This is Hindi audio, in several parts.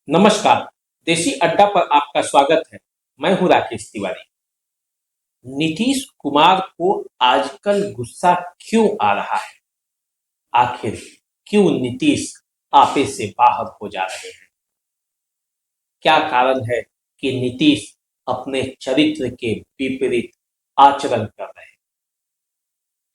नमस्कार। देसी अड्डा पर आपका स्वागत है। मैं हूं राकेश तिवारी। नीतीश कुमार को आजकल गुस्सा क्यों आ रहा है? आखिर क्यों नीतीश आपे से बाहर हो जा रहे हैं? क्या कारण है कि नीतीश अपने चरित्र के विपरीत आचरण कर रहे हैं?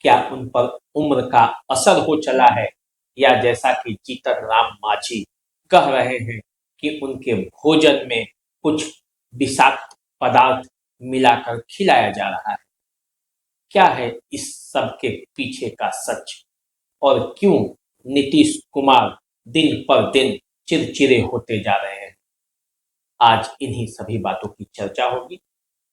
क्या उन पर उम्र का असर हो चला है, या जैसा कि जीतन राम मांझी कह रहे हैं कि उनके भोजन में कुछ विषाक्त पदार्थ मिलाकर खिलाया जा रहा है? क्या है इस सब के पीछे का सच, और क्यों नीतीश कुमार दिन पर दिन चिड़चिड़े होते जा रहे हैं? आज इन्हीं सभी बातों की चर्चा होगी,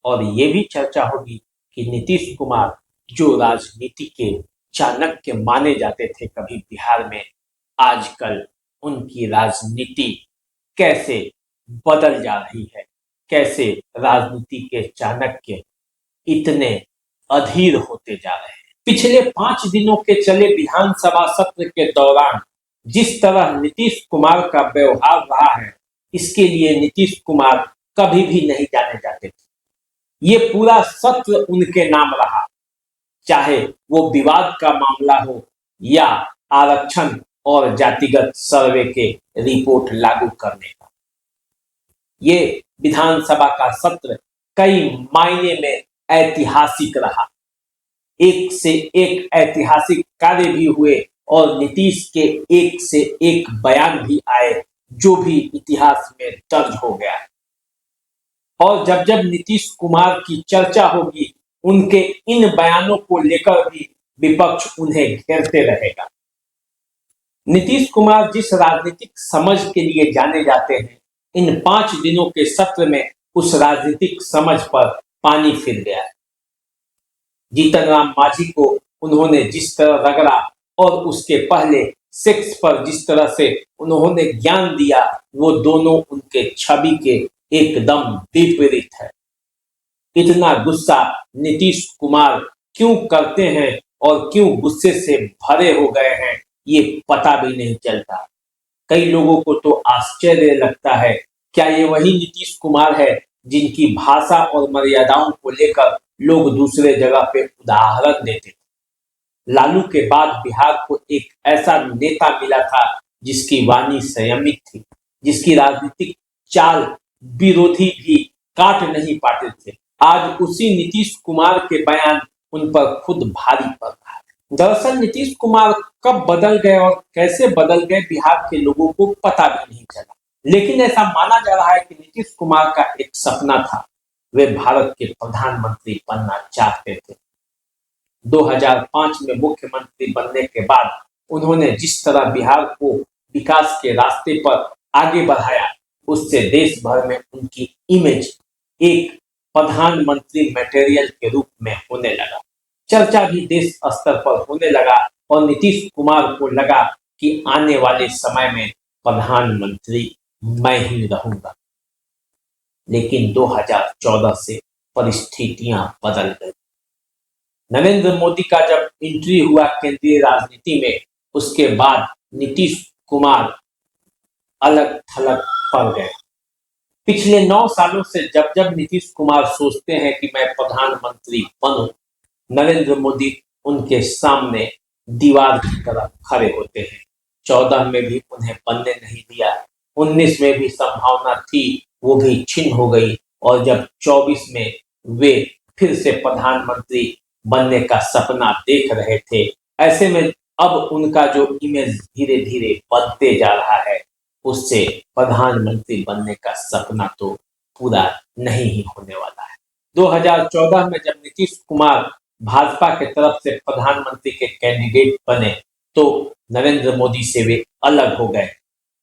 और ये भी चर्चा होगी कि नीतीश कुमार जो राजनीति के चाणक्य माने जाते थे कभी बिहार में, आजकल उनकी राजनीति कैसे बदल जा रही है, कैसे राजनीति के चाणक्य इतने अधीर होते जा रहे हैं। पिछले 5 दिनों के चले विधानसभा सत्र के दौरान जिस तरह नीतीश कुमार का व्यवहार रहा है, इसके लिए नीतीश कुमार कभी भी नहीं जाने जाते थे। ये पूरा सत्र उनके नाम रहा, चाहे वो विवाद का मामला हो या आरक्षण और जातिगत सर्वे के रिपोर्ट लागू करने का। ये विधानसभा का सत्र कई मायने में ऐतिहासिक रहा। एक से एक ऐतिहासिक कार्य भी हुए और नीतीश के एक से एक बयान भी आए, जो भी इतिहास में दर्ज हो गया। और जब जब नीतीश कुमार की चर्चा होगी, उनके इन बयानों को लेकर भी विपक्ष उन्हें घेरते रहेगा। नीतीश कुमार जिस राजनीतिक समझ के लिए जाने जाते हैं, इन 5 दिनों के सत्र में उस राजनीतिक समझ पर पानी फिर गया है। जीतन राम मांझी को उन्होंने जिस तरह रगड़ा, और उसके पहले सेक्स पर जिस तरह से उन्होंने ज्ञान दिया, वो दोनों उनके छवि के एकदम विपरीत है। इतना गुस्सा नीतीश कुमार क्यों करते हैं और क्यों गुस्से से भरे हो गए हैं, ये पता भी नहीं चलता। कई लोगों को तो आश्चर्य लगता है, क्या ये वही नीतीश कुमार है जिनकी भाषा और मर्यादाओं को लेकर लोग दूसरे जगह पे उदाहरण देते थे? लालू के बाद बिहार को एक ऐसा नेता मिला था जिसकी वाणी संयमित थी, जिसकी राजनीतिक चाल विरोधी भी काट नहीं पाते थे। आज उसी नीतीश कुमार के बयान उन पर खुद भारी पड़ रहा है। दरअसल नीतीश कुमार कब बदल गए और कैसे बदल गए, बिहार के लोगों को पता भी नहीं चला। लेकिन ऐसा माना जा रहा है कि नीतीश कुमार का एक सपना था, वे भारत के प्रधानमंत्री बनना चाहते थे। 2005 में मुख्यमंत्री बनने के बाद उन्होंने जिस तरह बिहार को विकास के रास्ते पर आगे बढ़ाया, उससे देश भर में उनकी इमेज एक प्रधानमंत्री मटेरियल के रूप में होने लगा। चर्चा भी देश स्तर पर होने लगा, और नीतीश कुमार को लगा कि आने वाले समय में प्रधानमंत्री मैं ही रहूंगा। लेकिन 2014 से परिस्थितियां बदल गई। नरेंद्र मोदी का जब एंट्री हुआ केंद्रीय राजनीति में, उसके बाद नीतीश कुमार अलग थलग पड़ गए। पिछले 9 सालों से जब जब नीतीश कुमार सोचते हैं कि मैं प्रधानमंत्री बनूं, नरेंद्र मोदी उनके सामने दीवार की तरह खड़े होते हैं। 14 में भी उन्हें बनने नहीं दिया, 19 में भी संभावना थी, वो भी छिन हो गई, और जब 24 में वे फिर से प्रधानमंत्री बनने का सपना देख रहे थे, ऐसे में अब उनका जो इमेज धीरे धीरे बनते जा रहा है, उससे प्रधानमंत्री बनने का सपना तो पूरा नहीं ही होने वाला है। 2014 में जब नीतीश कुमार भाजपा के तरफ से प्रधानमंत्री के कैंडिडेट बने, तो नरेंद्र मोदी से वे अलग हो गए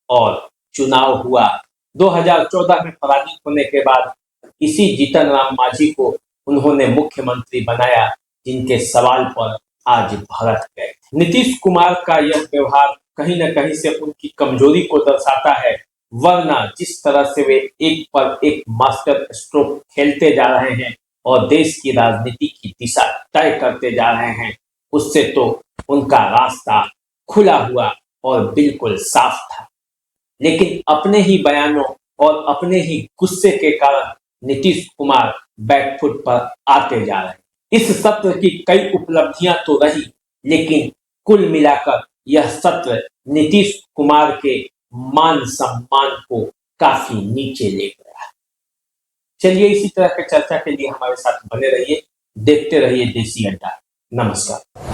और चुनाव हुआ। 2014 में पराजित होने के बाद इसी जीतन राम मांझी को उन्होंने मुख्यमंत्री बनाया, जिनके सवाल पर आज भड़क गए। नीतीश कुमार का यह व्यवहार कहीं न कहीं से उनकी कमजोरी को दर्शाता है, वरना जिस तरह से वे एक पर एक मास्टर स्ट्रोक खेलते जा रहे हैं और देश की राजनीति की दिशा तय करते जा रहे हैं, उससे तो उनका रास्ता खुला हुआ और बिल्कुल साफ था। लेकिन अपने ही बयानों और अपने ही गुस्से के कारण नीतीश कुमार बैकफुट पर आते जा रहे हैं। इस सत्र की कई उपलब्धियां तो रही, लेकिन कुल मिलाकर यह सत्र नीतीश कुमार के मान सम्मान को काफी नीचे ले गया। चलिए, इसी तरह की चर्चा के लिए हमारे साथ बने रहिए, देखते रहिए देसी अड्डा। नमस्कार।